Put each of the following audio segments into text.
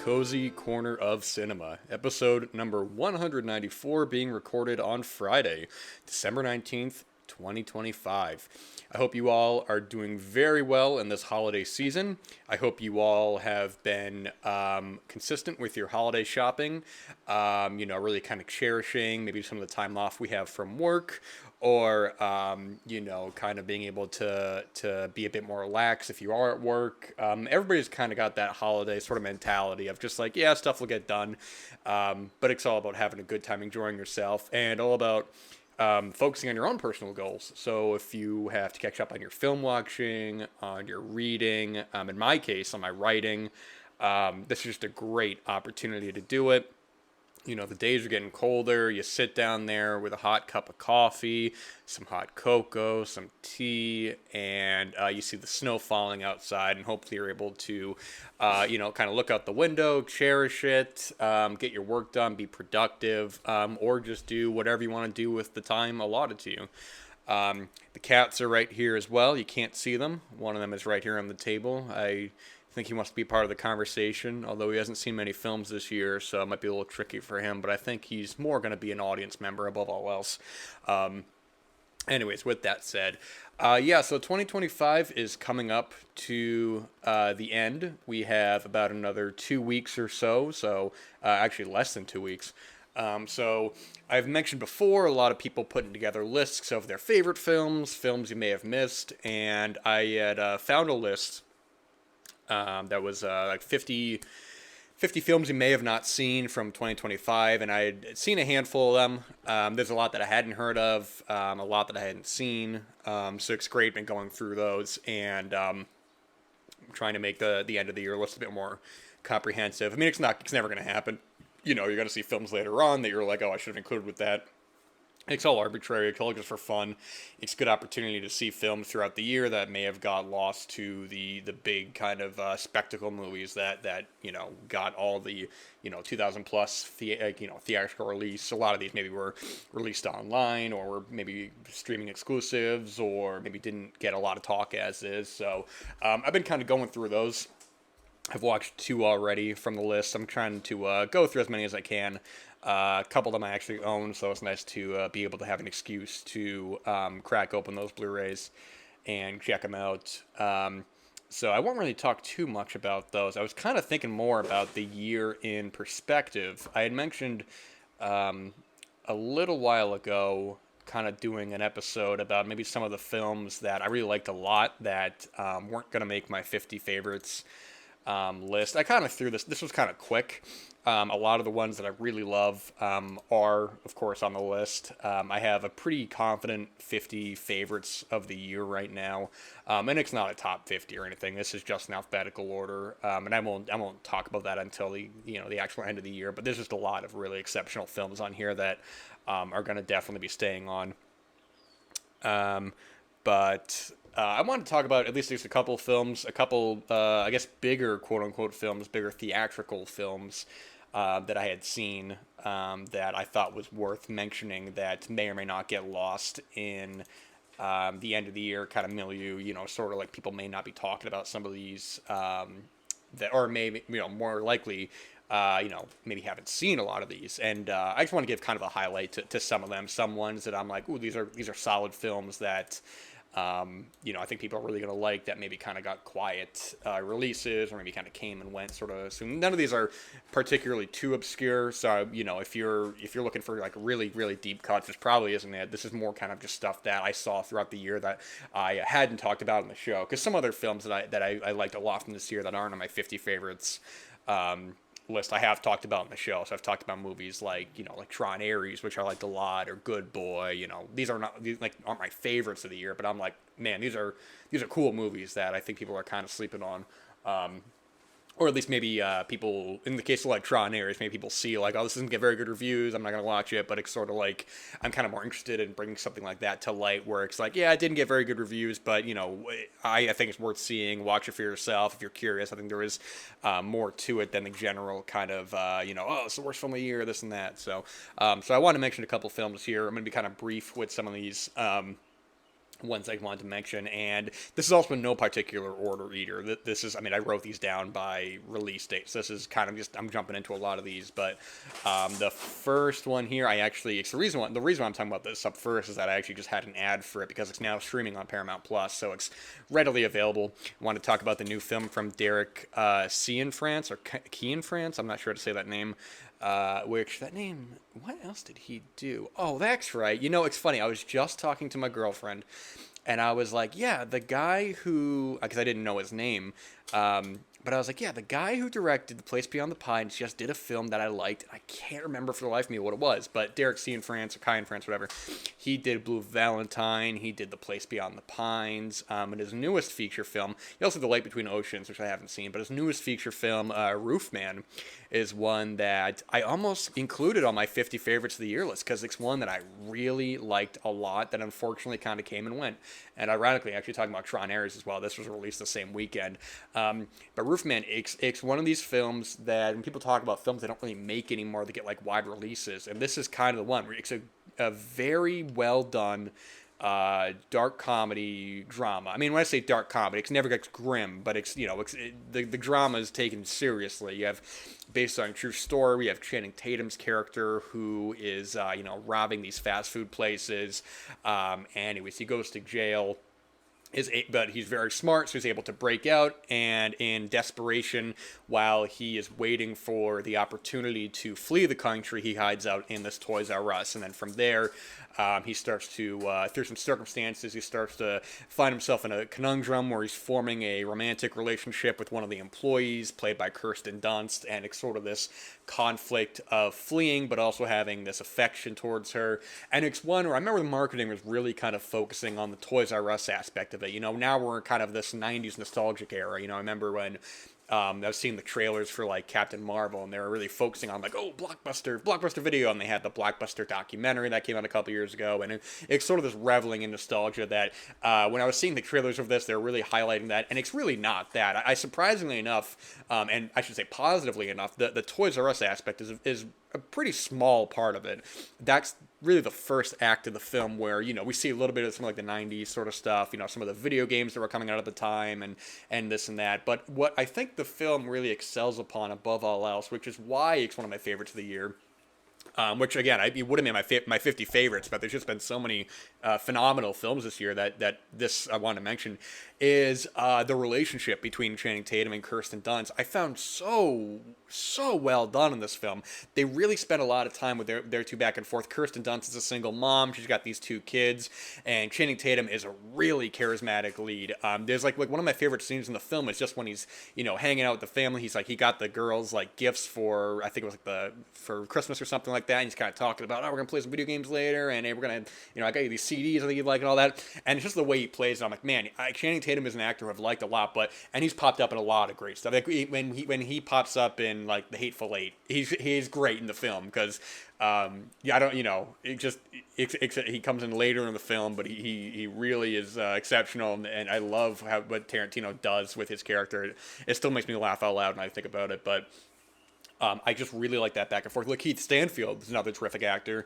Cozy Corner of Cinema, episode number 194, being recorded on Friday, December 19th, 2025. I hope you all are doing very well in this holiday season. I hope you all have been consistent with your holiday shopping, really kind of cherishing maybe some of the time off we have from work, or kind of being able to be a bit more relaxed if you are at work. Everybody's kind of got that holiday sort of mentality of just like, yeah, stuff will get done, but it's all about having a good time, enjoying yourself, and all about focusing on your own personal goals. So if you have to catch up on your film watching, on your reading, in my case, on my writing, this is just a great opportunity to do it. You know, the days are getting colder. You sit down there with a hot cup of coffee, some hot cocoa, some tea, and you see the snow falling outside, and hopefully you're able to, kind of look out the window, cherish it, get your work done, be productive, or just do whatever you want to do with the time allotted to you. The cats are right here as well. You can't see them. One of them is right here on the table. I think he wants to be part of the conversation, although he hasn't seen many films this year, so it might be a little tricky for him, but I think he's more going to be an audience member above all else. Anyways, with that said, so 2025 is coming up to the end. We have about another 2 weeks or so, actually less than 2 weeks. So I've mentioned before, a lot of people putting together lists of their favorite films you may have missed, and I had found a list that was like 50 films you may have not seen from 2025, and I had seen a handful of them. There's a lot that I hadn't heard of, a lot that I hadn't seen, so it's great been going through those, and trying to make the end of the year list a bit more comprehensive. I mean, it's never going to happen. You know, you're going to see films later on that you're like, oh, I should have included with that. It's all arbitrary. It's all just for fun. It's a good opportunity to see films throughout the year that may have got lost to the big kind of spectacle movies that got all the 2000 plus theatrical release. A lot of these maybe were released online, or were maybe streaming exclusives, or maybe didn't get a lot of talk as is. So I've been kind of going through those. I've watched 2 already from the list. I'm trying to go through as many as I can. A couple of them I actually own, so it's nice to be able to have an excuse to crack open those Blu-rays and check them out. So I won't really talk too much about those. I was kind of thinking more about the year in perspective. I had mentioned a little while ago kind of doing an episode about maybe some of the films that I really liked a lot that weren't going to make my 50 favorites list. I kind of threw this was kind of quick. A lot of the ones that I really love are, of course, on the list. I have a pretty confident 50 favorites of the year right now, and it's not a top 50 or anything. This is just in alphabetical order, and I won't talk about that until the actual end of the year. But there's just a lot of really exceptional films on here that are going to definitely be staying on. But I wanted to talk about at least there's a couple films, I guess bigger quote unquote films, bigger theatrical films that I had seen that I thought was worth mentioning that may or may not get lost in the end of the year kind of milieu. Sort of like people may not be talking about some of these that, or maybe more likely. Maybe haven't seen a lot of these, and I just want to give kind of a highlight to some of them. Some ones that I'm like, ooh, these are solid films that I think people are really going to like, that maybe kind of got quiet releases, or maybe kind of came and went sort of soon. None of these are particularly too obscure, so if you're looking for like really really deep cuts, this probably isn't it. This is more kind of just stuff that I saw throughout the year that I hadn't talked about in the show, because some other films that I liked a lot from this year that aren't on my 50 favorites list I have talked about in the show. So I've talked about movies like Tron Ares, which I liked a lot, or Good Boy. These aren't my favorites of the year, but I'm like, man, these are cool movies that I think people are kind of sleeping on. Or at least maybe people, in the case of like Tron Ares, maybe people see like, oh, this doesn't get very good reviews, I'm not going to watch it, but it's sort of like, I'm kind of more interested in bringing something like that to light, where it's like, yeah, it didn't get very good reviews, but, I think it's worth seeing. Watch it for yourself if you're curious. I think there is more to it than the general kind of, oh, it's the worst film of the year, this and that. So I want to mention a couple films here. I'm going to be kind of brief with some of these. ones I wanted to mention, and this is also in no particular order either. This is, I mean, I wrote these down by release dates. This is kind of just, I'm jumping into a lot of these, but the first one here, it's the reason why I'm talking about this up first is that I actually just had an ad for it because it's now streaming on Paramount Plus, so it's readily available. I want to talk about the new film from Derek Cianfrance, or Cianfrance, I'm not sure how to say that name. What else did he do? Oh, that's right. You know, it's funny. I was just talking to my girlfriend, and I was like, yeah, the guy who, because I didn't know his name, but I was like, yeah, the guy who directed The Place Beyond the Pines just did a film that I liked. I can't remember for the life of me what it was, but Derek C. in France, or Kai in France, whatever. He did Blue Valentine. He did The Place Beyond the Pines. And his newest feature film, he also did The Light Between Oceans, which I haven't seen, but his newest feature film, Roofman, is one that I almost included on my 50 favorites of the year list because it's one that I really liked a lot that unfortunately kind of came and went. And ironically, actually talking about Tron Ares as well, this was released the same weekend. But Roofman, it's one of these films that when people talk about films they don't really make anymore, they get like wide releases. And this is kind of the one. It's a very well done dark comedy drama. I mean, when I say dark comedy, it's never gets grim, but the drama is taken seriously. You have, based on a true story, we have Channing Tatum's character who is robbing these fast food places. Anyways, he goes to jail. But he's very smart, so he's able to break out, and in desperation, while he is waiting for the opportunity to flee the country, he hides out in this Toys R Us, and then from there, he starts to, through some circumstances, he starts to find himself in a conundrum where he's forming a romantic relationship with one of the employees, played by Kirsten Dunst, and it's sort of this conflict of fleeing, but also having this affection towards her, and it's one where I remember the marketing was really kind of focusing on the Toys R Us aspect of it. Now we're in kind of this 90s nostalgic era. I remember when I was seeing the trailers for like Captain Marvel, and they were really focusing on like, oh, Blockbuster Video, and they had the Blockbuster documentary that came out a couple years ago, and it's sort of this reveling in nostalgia that when I was seeing the trailers of this, they were really highlighting that, and it's really not that. I surprisingly enough, and I should say positively enough, the Toys R Us aspect is a pretty small part of it. That's really the first act of the film where, we see a little bit of some like the 90s sort of stuff, some of the video games that were coming out at the time and this and that. But what I think the film really excels upon above all else, which is why it's one of my favorites of the year, which again, it would have been my 50 favorites, but there's just been so many phenomenal films this year that this I want to mention, is the relationship between Channing Tatum and Kirsten Dunst. I found so well done in this film. They really spent a lot of time with their two back and forth. Kirsten Dunst is a single mom. She's got these two kids, and Channing Tatum is a really charismatic lead. There's like one of my favorite scenes in the film is just when he's hanging out with the family. He got the girls like gifts for, I think it was for Christmas or something like that, and he's kind of talking about, we're gonna play some video games later, and hey, we're gonna I got you these CDs I think you'd like and all that. And it's just the way he plays it. I'm like, man, Channing Tatum is an actor I've liked a lot, and he's popped up in a lot of great stuff. Like when he pops up in like The Hateful Eight, he's great in the film because I don't he comes in later in the film, but he really is exceptional, and I love what Tarantino does with his character. It still makes me laugh out loud when I think about it, but I just really like that back and forth. Look, Keith Stanfield is another terrific actor.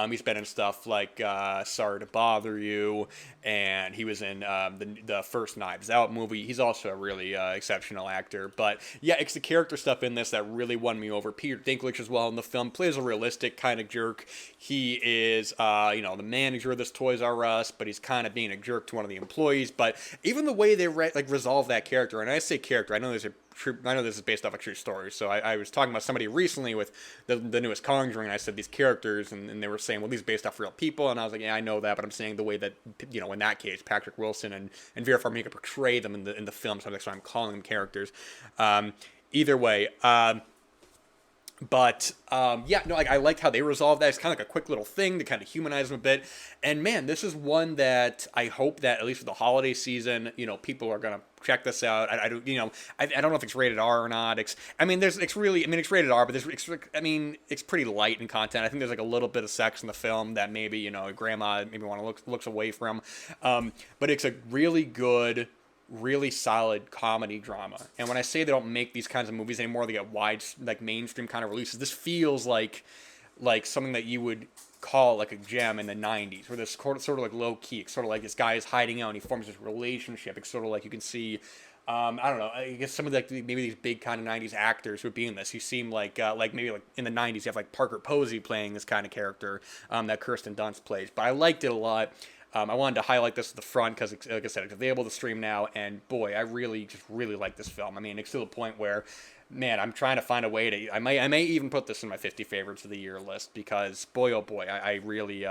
He's been in stuff like Sorry to Bother You, and he was in the first Knives Out movie. He's also a really exceptional actor. But yeah, it's the character stuff in this that really won me over. Peter Dinklage as well in the film plays a realistic kind of jerk. He is, the manager of this Toys R Us, but he's kind of being a jerk to one of the employees. But even the way they resolve that character, and I say character, I know this is based off a true story. So I was talking about somebody recently with the newest Conjuring, and I said these characters, and they were saying, well, these are based off real people, and I was like, yeah, I know that, but I'm saying the way that in that case, Patrick Wilson and Vera Farmiga portray them in the film, so that's why I'm calling them characters. Either way. I liked how they resolved that. It's kind of like a quick little thing to kind of humanize them a bit. And man, this is one that I hope that at least for the holiday season, people are gonna check this out. I don't know if it's rated R or not. It's rated R, but it's pretty light in content. I think there's like a little bit of sex in the film that maybe grandma maybe want to looks away from. But it's a really good, really solid comedy drama. And when I say they don't make these kinds of movies anymore, they get wide, like mainstream kind of releases. This feels like like something that you would call like a gem in the 90s, where this sort of like low key. It's sort of like this guy is hiding out and he forms this relationship. It's sort of like you can see, I don't know. I guess some of like maybe these big kind of '90s actors would be in this. You seem like maybe like in the '90s you have like Parker Posey playing this kind of character that Kirsten Dunst plays. But I liked it a lot. I wanted to highlight this at the front because, like I said, it's available to stream now, and boy, I really like this film. I mean, it's to the point where, man, I'm trying to find a way to. I may even put this in my 50 favorites of the year list because, boy, oh boy, I really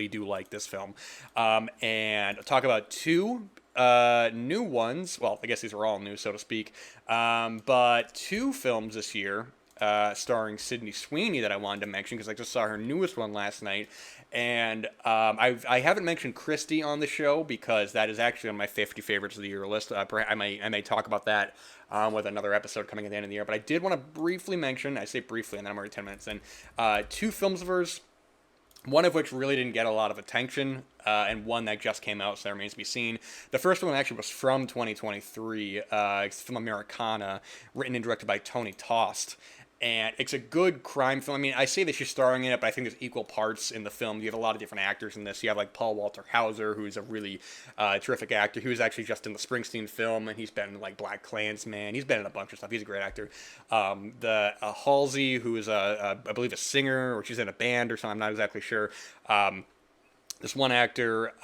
do like this film. And I'll talk about two new ones. Well, I guess these are all new, so to speak. But two films this year starring Sydney Sweeney that I wanted to mention because I just saw her newest one last night. And I haven't mentioned Christie on the show because that is actually on my 50 favorites of the year list. I may talk about that with another episode coming at the end of the year. But I did want to briefly mention, I say briefly, and then I'm already 10 minutes in, two films of hers. One of which really didn't get a lot of attention, and one that just came out, so that remains to be seen. The first one actually was from 2023. It's from Americana, written and directed by Tony Tost. And it's a good crime film. I mean, I say that she's starring in it, but I think there's equal parts in the film. You have a lot of different actors in this. You have like Paul Walter Hauser, who's a really terrific actor. He was actually just in the Springsteen film, and he's been in like Black Klansman. He's been in a bunch of stuff. He's a great actor. The Halsey, who is I believe a singer, or she's in a band or something. I'm not exactly sure. This one actor,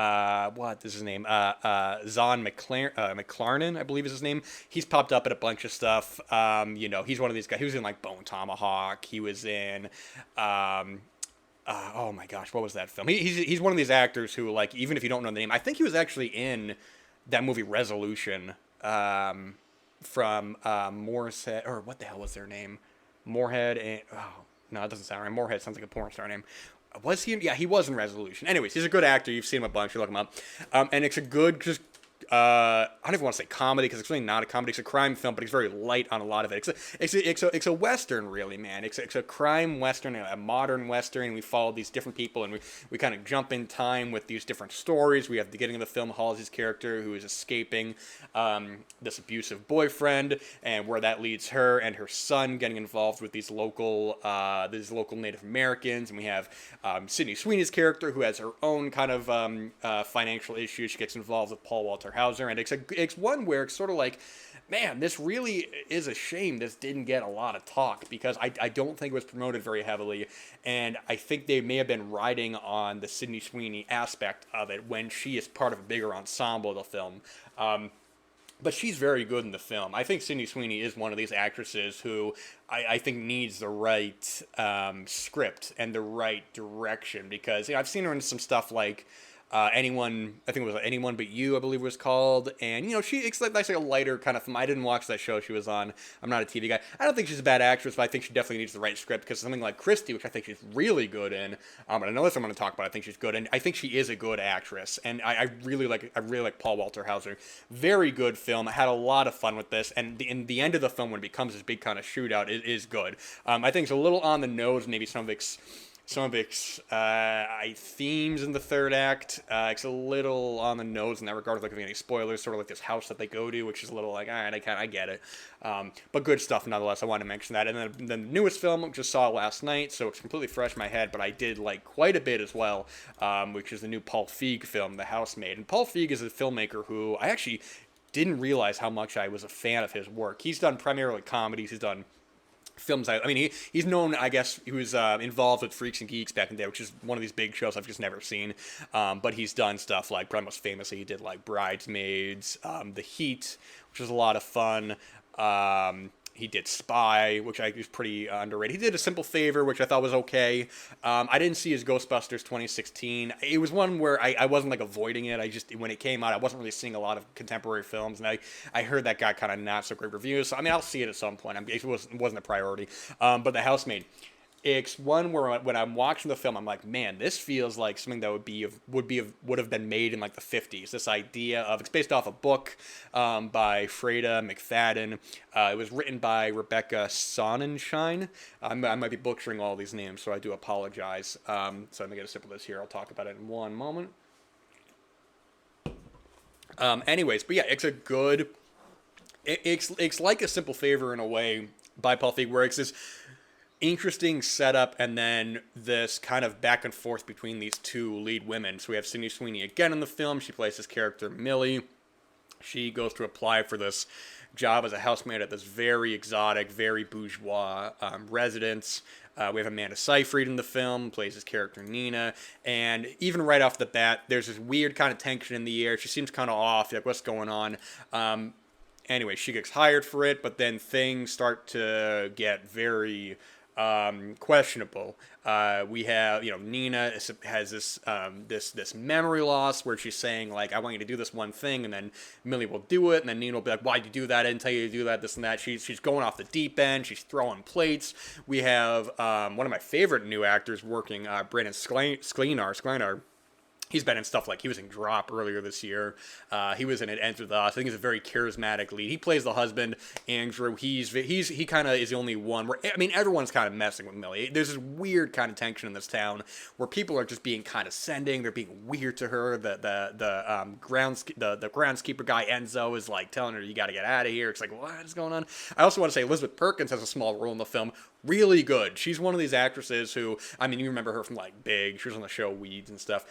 what is his name? Zahn McClarnon, I believe is his name. He's popped up in a bunch of stuff. He's one of these guys. He was in like Bone Tomahawk. He was in, oh my gosh, what was that film? He's one of these actors who, like, even if you don't know the name, I think he was actually in that movie Resolution from Moorhead, or what the hell was their name? Moorhead and, oh, no, it doesn't sound right. Moorhead sounds like a porn star name. Was he? Yeah, he was in Resolution. Anyways, he's a good actor. You've seen him a bunch. You look him up. And it's a good, just, I don't even want to say comedy because it's really not a comedy. It's a crime film, but he's very light on a lot of it. It's a Western, really, man. It's a crime Western, a modern Western. We follow these different people, and we kind of jump in time with these different stories. We have the beginning of the film, Halsey's character, who is escaping this abusive boyfriend, and where that leads her and her son getting involved with these local Native Americans. And we have Sydney Sweeney's character, who has her own kind of financial issues. She gets involved with Paul Walter Hauser, and it's one where it's sort of like, man, this really is a shame this didn't get a lot of talk because I don't think it was promoted very heavily, and I think they may have been riding on the Sydney Sweeney aspect of it when she is part of a bigger ensemble of the film. But she's very good in the film. I think Sydney Sweeney is one of these actresses who I think needs the right script and the right direction because I've seen her in some stuff like Anyone, I think it was Anyone But You, I believe it was called. And, it's like a lighter kind of film. I didn't watch that show she was on. I'm not a TV guy. I don't think she's a bad actress, but I think she definitely needs the right script because something like Christie, which I think she's really good in, and another thing I'm going to talk about, I think she's good, and I think she is a good actress. And I really like Paul Walter Hauser. Very good film. I had a lot of fun with this, and in the end of the film when it becomes this big kind of shootout, it is good. I think it's a little on the nose, maybe some of its themes in the third act. It's a little on the nose in that regard, like any spoilers, sort of like this house that they go to, which is a little like, all right, I get it. But good stuff nonetheless. I wanted to mention that. And then the newest film, I just saw last night, so it's completely fresh in my head, but I did like quite a bit as well, which is the new Paul Feig film, The Housemaid. And Paul Feig is a filmmaker who I actually didn't realize how much I was a fan of his work. He's done primarily comedies. He's done films. I mean, he's known, I guess, he was involved with Freaks and Geeks back in the day, which is one of these big shows I've just never seen. But he's done stuff like, probably most famously, he did like Bridesmaids, The Heat, which was a lot of fun. He did Spy, which I think is pretty underrated. He did A Simple Favor, which I thought was okay. I didn't see his Ghostbusters 2016. It was one where I wasn't like avoiding it. When it came out, I wasn't really seeing a lot of contemporary films, and I heard that got kind of not so great reviews. So I mean, I'll see it at some point. It wasn't a priority. But The Housemaid. It's one where when I'm watching the film, I'm like, man, this feels like something that would have been made in like the 50s. This idea of, it's based off a book by Freda McFadden. It was written by Rebecca Sonnenschein. I might be butchering all these names, so I do apologize. So I'm gonna get a sip of this here. I'll talk about it in one moment. Anyways, but yeah, it's a good. It's like A Simple Favor in a way by Paul Feig, where it's this interesting setup, and then this kind of back and forth between these two lead women. So we have Sydney Sweeney again in the film. She plays this character Millie. She goes to apply for this job as a housemaid at this very exotic, very bourgeois residence. We have Amanda Seyfried in the film, plays his character Nina, and even right off the bat, there's this weird kind of tension in the air. She seems kind of off, like what's going on? Anyway, she gets hired for it, but then things start to get very questionable. We have, Nina has this memory loss where she's saying like, "I want you to do this one thing," and then Millie will do it, and then Nina will be like, "Why'd you do that? I didn't tell you to do that. This and that." She's going off the deep end. She's throwing plates. We have one of my favorite new actors working, Brandon Sklenar. He's been in stuff like he was in Drop earlier this year. He was in It Ends With Us. I think he's a very charismatic lead. He plays the husband, Andrew. He kind of is the only one where, I mean, everyone's kind of messing with Millie. There's this weird kind of tension in this town where people are just being condescending. They're being weird to her. The groundskeeper guy Enzo is like telling her, "You got to get out of here." It's like, what is going on? I also want to say Elizabeth Perkins has a small role in the film. Really good. She's one of these actresses who, I mean, you remember her from like Big. She was on the show Weeds and stuff.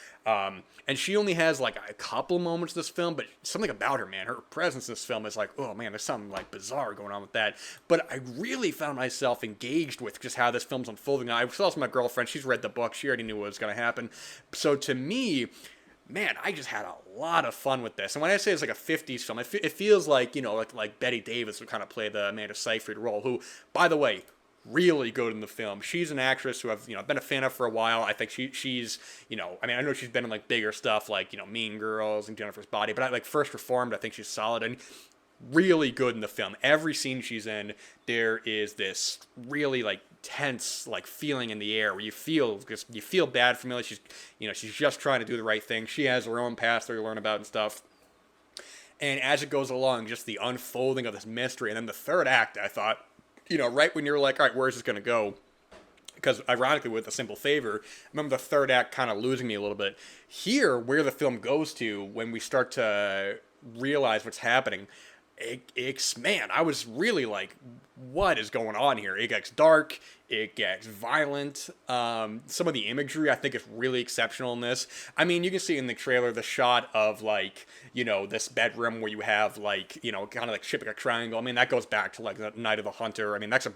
And she only has like a couple moments in this film, but something about her, man, her presence in this film is like, oh man, there's something like bizarre going on with that. But I really found myself engaged with just how this film's unfolding. I saw this with my girlfriend. She's read the book. She already knew what was going to happen. So to me, man, I just had a lot of fun with this. And when I say it's like a 50s film, it feels like, like Bette Davis would kind of play the Amanda Seyfried role, who, by the way, really good in the film. She's an actress who I've been a fan of for a while. I think she's I mean, I know she's been in like bigger stuff like Mean Girls and Jennifer's Body, but I like First Reformed. I think she's solid and really good in the film. Every scene she's in, there is this really like tense like feeling in the air where you feel bad for Millie. She's just trying to do the right thing. She has her own past that you learn about and stuff. And as it goes along, just the unfolding of this mystery, and then the third act, I thought, right when you're like, all right, where's this going to go? Because ironically, with A Simple Favor, I remember the third act kind of losing me a little bit. Here, where the film goes to when we start to realize what's happening, man, I was really like, what is going on here? It gets dark. It gets violent. Some of the imagery I think is really exceptional in this. I mean, you can see in the trailer the shot of like, this bedroom where you have like, kind of like shipping a triangle. I mean, that goes back to like the Night of the Hunter. I mean, that's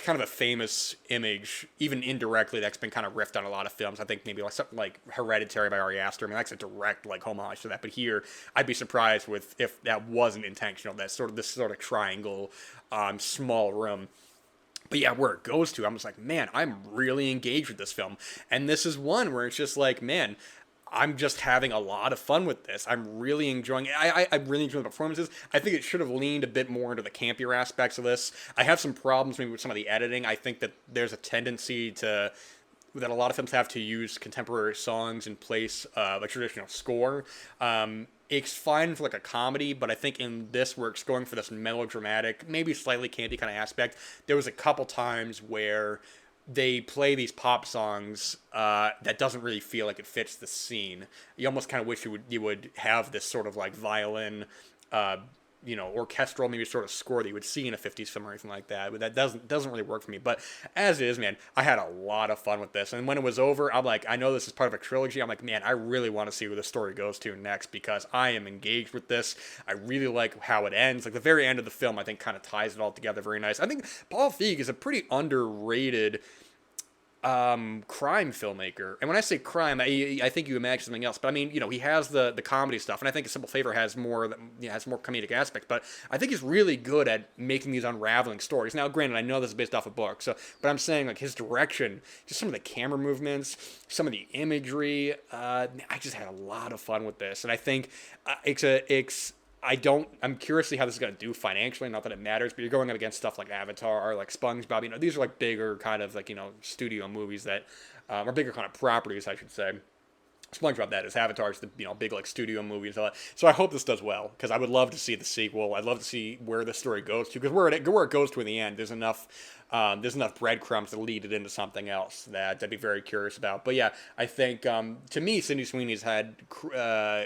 kind of a famous image, even indirectly, that's been kind of riffed on a lot of films. I think maybe like something like Hereditary by Ari Aster. I mean, that's a direct like homage to that. But here, I'd be surprised if that wasn't intentional. This sort of triangle, small room. But yeah, where it goes to, I'm just like, man, I'm really engaged with this film. And this is one where it's just like, man, I'm just having a lot of fun with this. I'm really enjoying it. I'm really enjoying the performances. I think it should have leaned a bit more into the campier aspects of this. I have some problems maybe with some of the editing. I think that there's a tendency that a lot of films have to use contemporary songs in place of a traditional score. It's fine for like a comedy, but I think in this where it's going for this melodramatic, maybe slightly campy kind of aspect, there was a couple times where they play these pop songs that doesn't really feel like it fits the scene. You almost kind of wish you would have this sort of like violin, orchestral maybe sort of score that you would see in a 50s film or anything like that. But that doesn't really work for me. But as is, man, I had a lot of fun with this. And when it was over, I'm like, I know this is part of a trilogy. I'm like, man, I really want to see where the story goes to next because I am engaged with this. I really like how it ends. Like the very end of the film, I think kind of ties it all together very nice. I think Paul Feig is a pretty underrated crime filmmaker. And when I say crime, I think you imagine something else. But I mean, he has the comedy stuff, and I think A Simple Favor has more comedic aspects. But I think he's really good at making these unraveling stories. Now, granted, I know this is based off a book, but I'm saying like his direction, just some of the camera movements, some of the imagery. I just had a lot of fun with this, and I think I'm curious to see how this is going to do financially. Not that it matters, but you're going up against stuff like Avatar or like SpongeBob. These are like bigger kind of like, studio movies that, or bigger kind of properties, I should say. SpongeBob, that is. Avatar is the big like studio movie and all that. So I hope this does well because I would love to see the sequel. I'd love to see where the story goes to because where it goes to in the end, there's enough there's enough breadcrumbs to lead it into something else that I'd be very curious about. But yeah, I think to me, Sydney Sweeney's had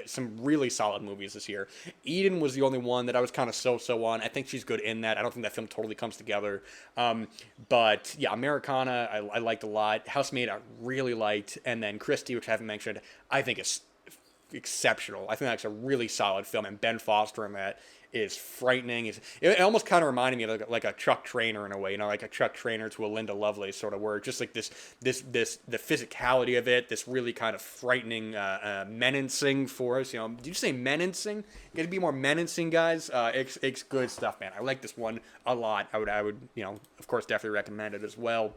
some really solid movies this year. Eden was the only one that I was kind of so-so on. I think she's good in that. I don't think that film totally comes together. But yeah, Americana, I liked a lot. Housemaid, I really liked. And then Christie, which I haven't mentioned, I think is exceptional. I think that's a really solid film, and Ben Foster in that is frightening. It almost kind of reminded me of like a Chuck Trainer in a way, like a Chuck Trainer to a Linda Lovelace sort of, where just like this the physicality of it, this really kind of frightening, menacing force. Did you say menacing? You got to be more menacing, guys. It's good stuff, man. I like this one a lot. I would, of course, definitely recommend it as well.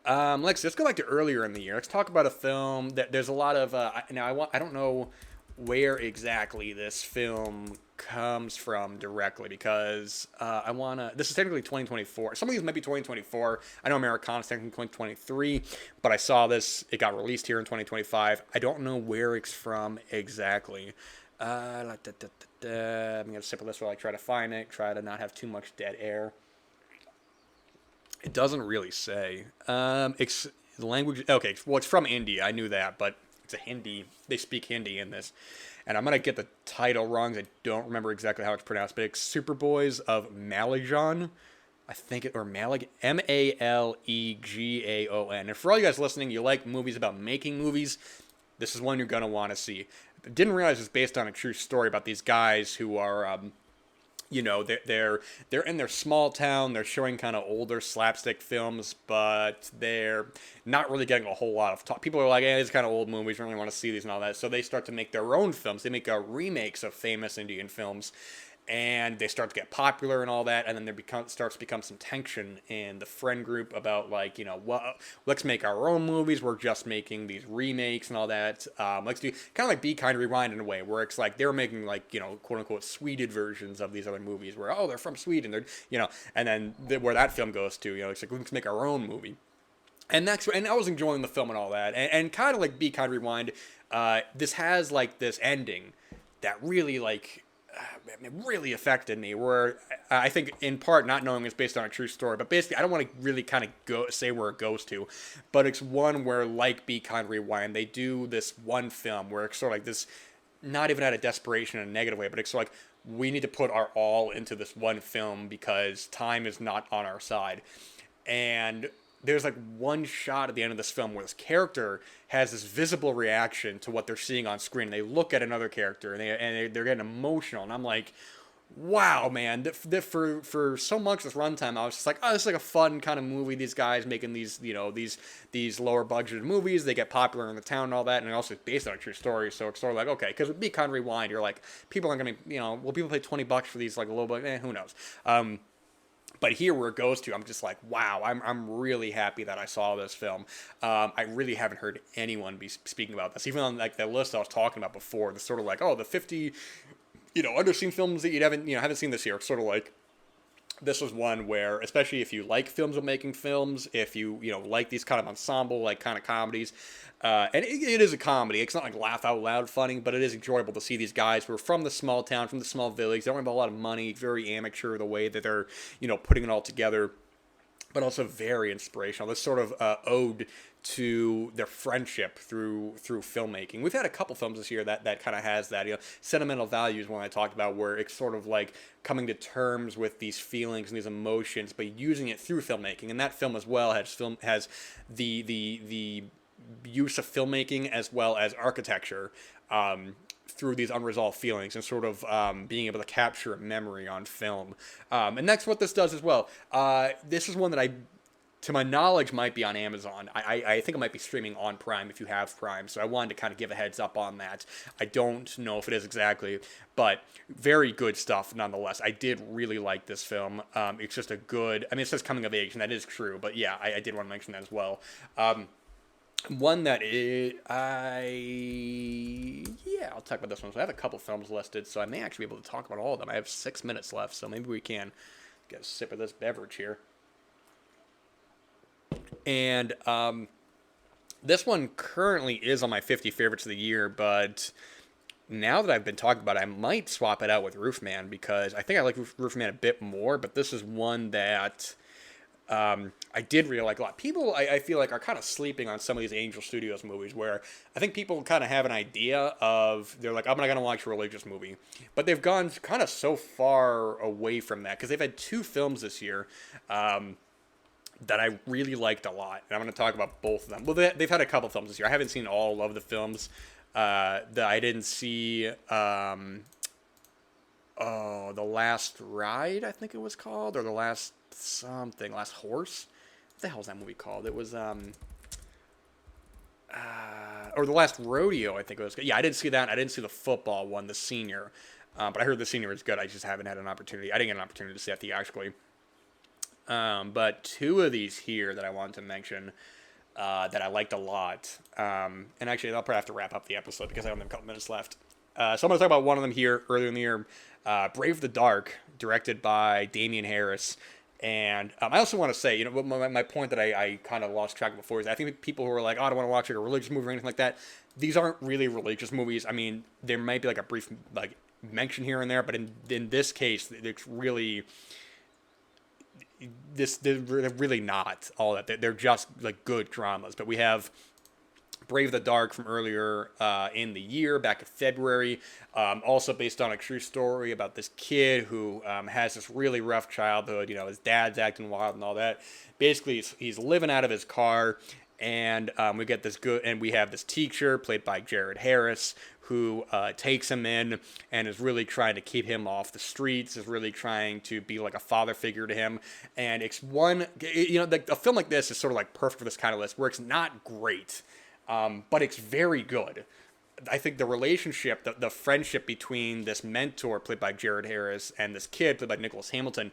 Let's go back to earlier in the year. Let's talk about a film that there's a lot of. I don't know where exactly this film comes from directly, because I wanna. This is technically 2024. Some of these might be 2024. I know Americana is technically 2023, but I saw this. It got released here in 2025. I don't know where it's from exactly. I'm gonna sip of this while I try to find it. Try to not have too much dead air. It doesn't really say. The language. Okay, well, it's from India. I knew that, but it's a Hindi. They speak Hindi in this, and I'm gonna get the title wrong. I don't remember exactly how it's pronounced, but it's Superboys of Malegaon. I think it, or Malegaon. And for all you guys listening, you like movies about making movies, this is one you're gonna want to see. Didn't realize it's based on a true story about these guys who are. They're in their small town. They're showing kind of older slapstick films, but they're not really getting a whole lot of talk. People are like, "Hey, these kind of old movies. We don't really want to see these and all that." So they start to make their own films. They make remakes of famous Indian films, and they start to get popular and all that. And then starts to become some tension in the friend group about let's make our own movies. We're just making these remakes and all that. Let's do kind of like Be Kind, Rewind in a way, where it's like they're making quote unquote Swedish versions of these other movies where they're from Sweden. And then where that film goes to, it's like let's make our own movie. And I was enjoying the film and all that, and kind of like Be Kind, Rewind. This has like this ending that really it really affected me, where I think in part not knowing it's based on a true story, but basically I don't want to really kind of say where it goes to, but it's one where, like Be Kind, Rewind, they do this one film where it's sort of like this, not even out of desperation in a negative way, but it's sort of like we need to put our all into this one film because time is not on our side. And there's like one shot at the end of this film where this character has this visible reaction to what they're seeing on screen. They look at another character and they're getting emotional, and I'm like, wow, man. For so much this runtime, I was just like, oh, this is like a fun kind of movie. These guys making these these lower budgeted movies. They get popular in the town and all that, and also based on a true story. So it's sort of like, okay, because with Be Kind, Rewind, you're like, people aren't gonna will people pay $20 for these like a little bit? Who knows. But here where it goes to, I'm just like, wow, I'm really happy that I saw this film. I really haven't heard anyone be speaking about this. Even on like the list I was talking about before, the sort of like, oh, the 50, underseen films that you haven't seen this year. It's sort of like, this was one where, especially if you like films of making films, if you like these kind of ensemble like kind of comedies, and it is a comedy. It's not like laugh out loud funny, but it is enjoyable to see these guys who are from the small town, from the small village. They don't have a lot of money. Very amateur the way that they're putting it all together, but also very inspirational. This sort of ode to their friendship through filmmaking. We've had a couple films this year that kind of has that. Sentimental Values, one I talked about, where it's sort of like coming to terms with these feelings and these emotions, but using it through filmmaking. And that film as well has the use of filmmaking as well as architecture. Through these unresolved feelings and sort of being able to capture a memory on film. And that's what this does as well. This is one that to my knowledge, might be on Amazon. I think it might be streaming on Prime if you have Prime, so I wanted to kind of give a heads up on that. I don't know if it is exactly, but very good stuff nonetheless. I did really like this film. It's just a good, it says coming of age, and that is true, but yeah, I did want to mention that as well. One that I'll talk about this one. So I have a couple films listed, so I may actually be able to talk about all of them. I have 6 minutes left, so maybe we can get a sip of this beverage here. And this one currently is on my 50 favorites of the year, but now that I've been talking about it, I might swap it out with Roofman, because I think I like Roofman a bit more, but this is one that I did really like a lot. People, I feel like, are kind of sleeping on some of these Angel Studios movies where I think people kind of have an idea of, they're like, I'm not going to watch a religious movie. But they've gone kind of so far away from that because they've had two films this year that I really liked a lot. And I'm going to talk about both of them. Well, they've had a couple films this year. I haven't seen all of the films that I didn't see. The Last Ride, I think it was called, or the Last something, Last Horse. What the hell is that movie called? It was or the Last Rodeo, I think it was. Yeah, I didn't see that. I didn't see the football one, the senior, but I heard the senior is good. I just haven't had an opportunity. I didn't get an opportunity to see that theatrically. But two of these here that I wanted to mention that I liked a lot, and actually I'll probably have to wrap up the episode because I only have a couple minutes left. So I'm going to talk about one of them here earlier in the year, Brave the Dark, directed by Damian Harris. And I also want to say, you know, my point that I kind of lost track of before is I think people who are like, oh, I don't want to watch like a religious movie or anything like that. These aren't really religious movies. I mean, there might be like a brief like mention here and there, but in this case, it's really they're really not all that. They're just like good dramas. But we have Brave the Dark from earlier in the year, back in February. Also based on a true story about this kid who has this really rough childhood. You know, his dad's acting wild and all that. Basically, he's living out of his car, and we have this teacher played by Jared Harris who takes him in and is really trying to keep him off the streets, is really trying to be like a father figure to him. And it's a film like this is sort of like perfect for this kind of list, where it's not great, but it's very good. I think the relationship, the friendship between this mentor played by Jared Harris and this kid played by Nicholas Hamilton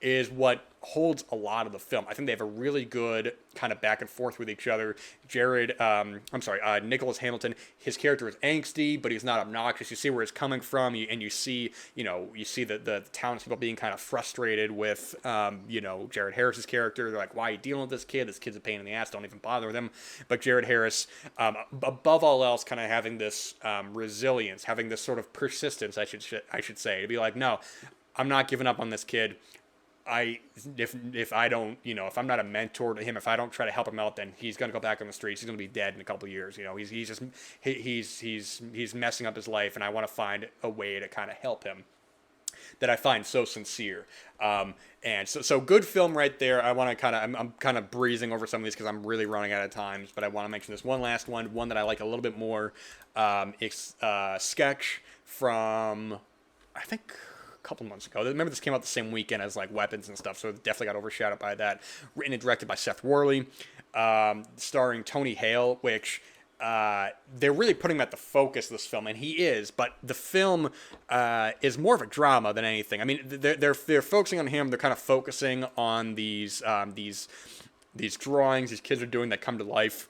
is what holds a lot of the film. I think they have a really good kind of back and forth with each other. Nicholas Hamilton, his character is angsty, but he's not obnoxious. You see where it's coming from, and you see the townspeople being kind of frustrated with, Jared Harris's character. They're like, why are you dealing with this kid? This kid's a pain in the ass. Don't even bother with him. But Jared Harris, above all else, kind of having this resilience, having this sort of persistence, I should say, to be like, no, I'm not giving up on this kid. If I'm not a mentor to him, if I don't try to help him out, then he's gonna go back on the streets. He's gonna be dead in a couple of years. You know, he's messing up his life, and I want to find a way to kind of help him. That I find so sincere. And so good film right there. I'm kind of breezing over some of these because I'm really running out of time. But I want to mention this one last one that I like a little bit more. It's Sketch from, I think, couple months ago. Remember, this came out the same weekend as like Weapons and stuff, so it definitely got overshadowed by that. Written and directed by Seth Worley, starring Tony Hale, which they're really putting him at the focus of this film, and he is. But the film is more of a drama than anything. I mean, they're focusing on him. They're kind of focusing on these drawings these kids are doing that come to life.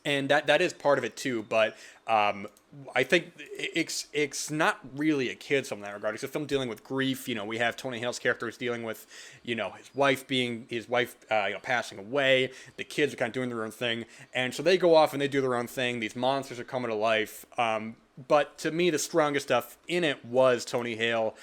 And that is part of it too, but I think it's not really a kid's film in that regard. It's a film dealing with grief. You know, we have Tony Hale's character is dealing with, his wife passing away. The kids are kind of doing their own thing, and so they go off and they do their own thing. These monsters are coming to life. But to me, the strongest stuff in it was Tony Hale.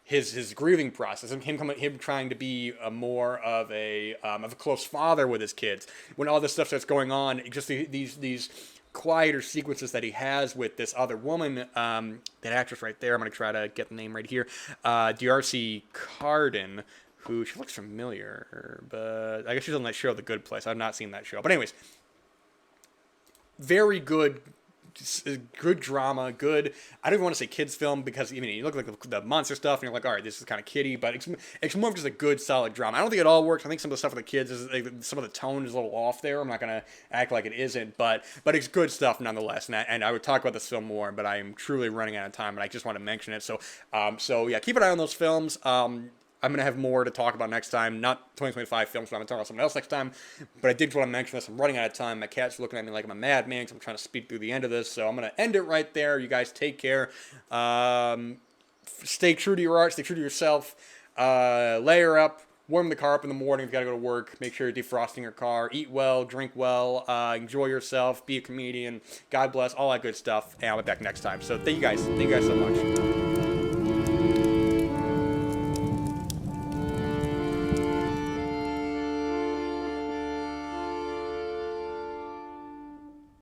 His grieving process, and him trying to be more of a close father with his kids. When all this stuff starts going on, just these quieter sequences that he has with this other woman, that actress right there. I'm gonna try to get the name right here, D'Arcy Carden, who she looks familiar, but I guess she's on that show, The Good Place. I've not seen that show, but anyways, very good drama, good. I don't even want to say kids film because you look like the monster stuff and you're like, all right, this is kind of kiddie, but it's more of just a good solid drama. I don't think it all works. I think some of the stuff with the kids is some of the tone is a little off there. I'm not gonna act like it isn't, but it's good stuff nonetheless. And I would talk about this film more, but I am truly running out of time, and I just want to mention it. So yeah, keep an eye on those films. I'm going to have more to talk about next time. Not 2025 films, but I'm going to talk about something else next time. But I did want to mention this. I'm running out of time. My cat's looking at me like I'm a madman because I'm trying to speed through the end of this. So I'm going to end it right there. You guys take care. Stay true to your art. Stay true to yourself. Layer up. Warm the car up in the morning if you got to go to work. Make sure you're defrosting your car. Eat well. Drink well. Enjoy yourself. Be a comedian. God bless. All that good stuff. And I'll be back next time. So thank you guys. Thank you guys so much.